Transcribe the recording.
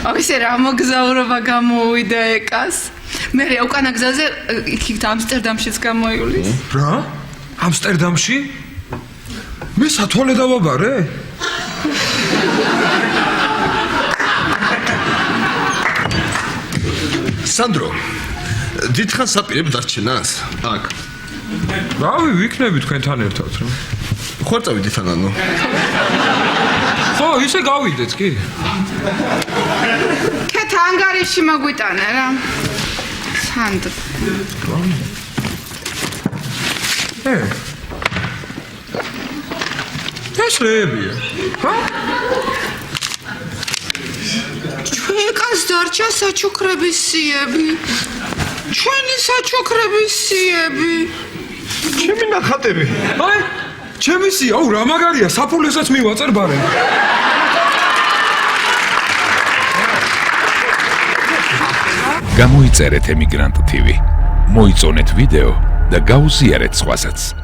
ისე რა მოგზაურობა გამოუვიდა ეკას. მე უკანა გზაზე იქ ამსტერდამშიც გამოივლის. რა? ამსტერდამში? მე სათვალე დავაბარე? სანდრო, დიდხანს აპირებ დარჩენას? აქ. რავი, ვიქნები თქვენთან ერთად რა. ხوار წავიდეთ ანანო. ხო, ისე გავიდეთ კი. ქეთ ანგარიში მოგვიტანა რა. სანდრო. ეს რეებია. ხა? ეკას დარჩა საჩუქრების სიები. ჩვენი საჩუქრების სიები. ჩემი ნახატები. აი, ჩემი სია, აუ რა მაგარია, საფულესაც მივაწერ ბარე. გამოიწერეთ ემიგრანტ TV. მოიწონეთ ვიდეო და გაუზიარეთ სხვასაც.